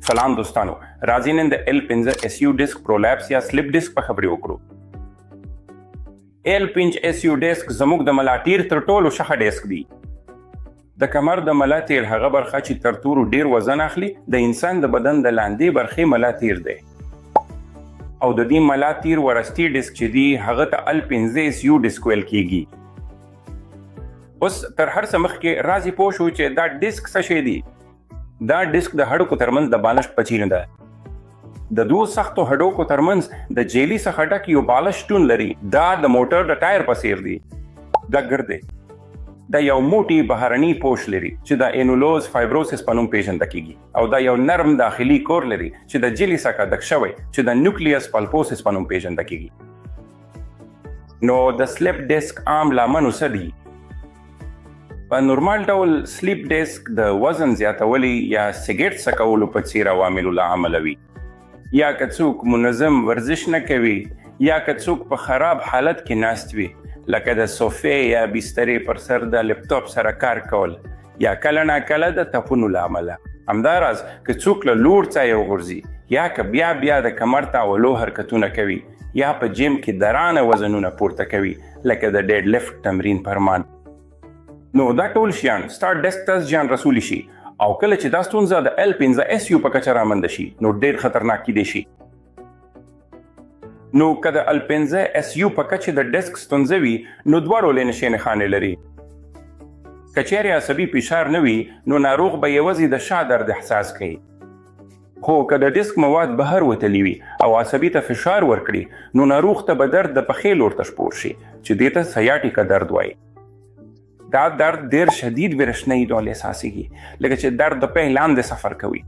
سلام دوستانو، راځئ نن د L5-SU ډیسک پرولیپس یا سلیپ ډیسک په خبرې وکړو. L5-SU ډیسک زموږ د ملاتیر تر ټولو شخه ډیسک دی. د کمر د ملاتیر هغه برخه چې تر ټولو ډیر وزن اخلي د انسان د بدن د لاندې برخې ملاتیر دی. او د دې ملاتیر ورستی ډیسک چې دی هغه ته L5-SU ډیسک ویل کیږي. اوس تر هر څه مخکې راځي پوه شو چې دا ډیسک څه شی دی. دا ډیسک د هډوکو ترمنځ د بالښت پچینه ده. د دوه سختو هډوکو ترمنځ د جیلی څخه ډک یو بالښت شتون لري. دا د موټر د ټایر په څیر دی. دا ګرد دی. دا یو موټی بهرني پوښ لري چې د اینولوز فایبروسس په نوم پیژندل کیږي او دا یو نرم داخلي کور لري چې د جیلی څخه ډک شوی چې د نیوکلیوس پلپوسس په نوم پیژندل کیږي. نو د سلیپ ډیسک عام لامل څه دي؟ په نورمال ډول سلیپ ډیسک د وزن زیاتولو یا سیګریټ څکولو په څیر عواملو له امله وي، یا که څوک منظم ورزش نه کوي، یا که څوک په خراب حالت کې ناست وي لکه د صوفې یا بسترې پر سر د لپټاپ سره کار کول، یا کله ناکله د تپونو له امله. همداراز که څوک له لوړ ځایه وغورځي، یا که بیا د کمر تاولو حرکتونه کوي، یا په جیم کې درانه وزنونه پورته کوي لکه د ډیډ لفټ تمرین پرمان. نو دا ټول شیان ستا ډیسک ته زیان رسولی شي او کله چې دا ستونزه د L5-SU په کچه رامنځته شي نو ډیر خطرناک کیدی شي. نو که د L5-SU په کچه د ډیسک ستونزه وي نو دواړو له نښې نښانې لري. که چیرې عصبي فشار نه وي نو ناروغ به یوازې د شا درد احساس کوي. خو که د ډیسک مواد بهر وتلی وي او عصبي ته فشار ورکړي نو ناروغ ته به درد د پښې لور ته شپور شي چې دې ته سیاټیکا درد وایي. دا درد ډیر شدید برشنی ډول احساسېږي لکه چې درد د پې لاندې سفر کوي.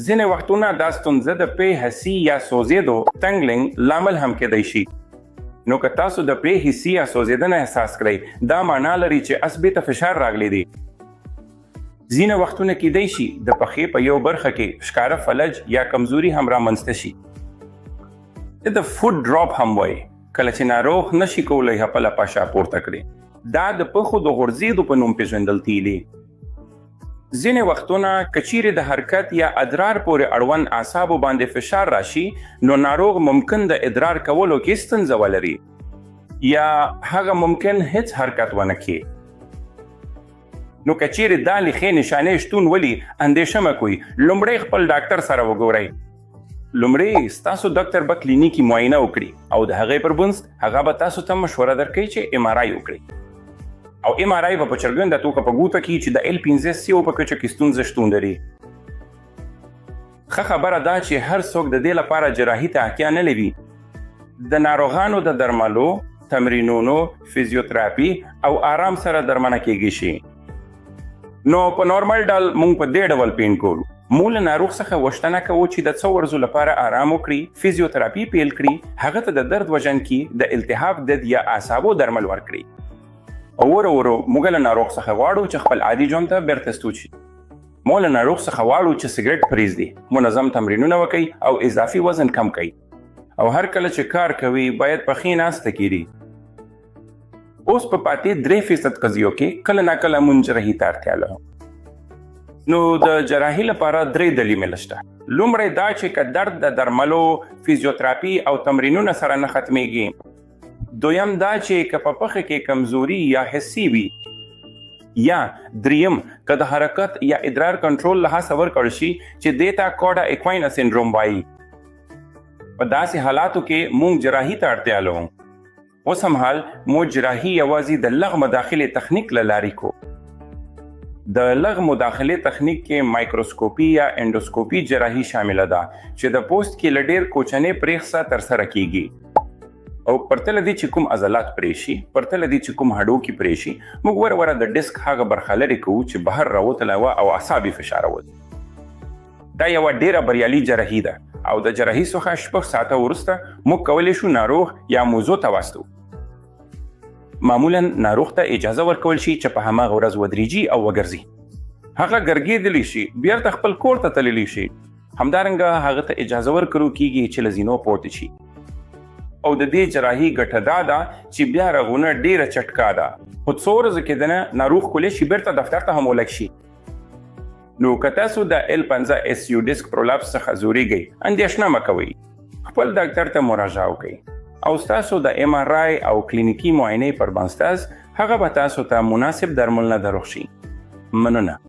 ځینې وختونه دا ستونزه د پې حسي یا سوځېدو ټنګلینګ لامل هم کېدای شي. نو که تاسو د پې حسي یا سوځېدنه احساس کړئ دا معنا لري چې عصبي ته فشار راغلی دی. ځینې وختونه کېدای شي د پښې په یو برخه کې ښکاره فلج یا کمزوري هم رامنځته شي. د فوټ ډراپ هم وایي کله چې ناروغ نشي کولی خپله پاشه پورته کړي. دا د پښو د غورځېدو په نوم پیژندل کیږي. ځینې وختونه که چیرې د حرکت یا ادرار پورې اړوند اعصابو باندې فشار راشي نو ناروغ ممکن د ادرار کولو کې ستونزه ولري یا هغه ممکن هیڅ حرکت ونه کړي. نو که چیرې دا لیخې نشانې شتون ولي اندېښه مه کوئ. لومړی خپل ډاکټر سره وګورئ. لومړی ستاسو ډاکټر به کلینیکي معاینه وکړي او د هغې پر بنسټ هغه به تاسو ته مشوره درکوي چې MRI وکړي او MRI به په څرګنده توګه په ګوته کړي چې د L5-SU په کچه کې ستونزه شتون لري. ښه خبره ده چې هر څوک د دې لپاره جراحي ته اړتیا نه لري. د ناروغانو د درملو، تمرینونو، فزیوتراپي او آرام سره درملنه کیږي شي. نو په نورمال ډول موږ په دې ډول پین کوو. موږ له ناروغ څخه غوښتنه کوو چې د څو ورځو لپاره آرام وکړي، فزیوتراپي پیل کړي، هغه ته د درد وژن کې د التهاب ضد یا اعصابو درمل ورکړي. او ورو موږ له ناروغ څخه غواړو چې خپل عادي ژوند ته بیرته ستون شي. موږ له ناروغ څخه غواړو چې سیګریټ پرېږدي، منظم تمرینونه وکړي او اضافي وزن کم کړي او هر کله چې کار کوي باید په ښې ناسته کړي. اوس په پاتې 3% قضیو کې کله ناکله موږ جراحي ته اړتیا لرو. نو د جراحي لپاره 3 دلیل شته. لومړی دا چې که درد د درملو، فزیوتراپي او تمرینونو سره نه ختمیږي. دویم دا چې که په پښه کې کمزوري یا حسي وي. یا دریم که د حرکت یا ادرار کنټرول له هڅه ورکړل شي چې دې ته کوډا ایکواین سینډروم وایي. په داسې حالاتو کې موږ جراحي ته اړتیا لرو. اوس هم حال موږ جراحي یوازې د لغ مداخلې تخنیک له لارې کوو. د لغ مداخلې تخنیک کې مایکروسکوپي یا انډوسکوپي جراحي شامل ده چې د پوست کې له ډېر کوچنۍ پرېښه ترسره کیږي او پرتله دي چې کوم عضلات پرې شي، پرتله دي چې کوم هډوکي پرې شي، موږ ور د ډیسک هغه برخه لرې کوو چې بهر راوتلی وه او اعصابي فشار وځي. دا یوه ډېره بریالي جراحي ده او د جراحي څخه 6 ساعته وروسته موږ کولی شو ناروغ یا موضوع ته واستو. معمولا ناروغ ته اجازه ورکول شي چې په هماغه ورځ ودرېږي او وګرځي. هغه ګرګېدلی شي، بیرته خپل کور ته تللی شي. همدارنګه هغه ته اجازه ورکړو کیږي چې له زینو پورته شي. او د دې جراحي ګټه دا ده چې بیا رغونه ډیره چټکا ده. خو څو ورځې کې دنه ناروغ کولی شي بیرته دفتر ته هم ولګ شي. نو که تاسو د L5-S1 ډیسک پرولاپس څخه ځورېږئ اندېښنه مه کوئ. خپل ډاکټر ته مراجعه وکړئ او ستاسو د MRI او کلینیکي معاینې پر بنسټ هغه به تاسو ته مناسب درملنه دروښيي. مننه.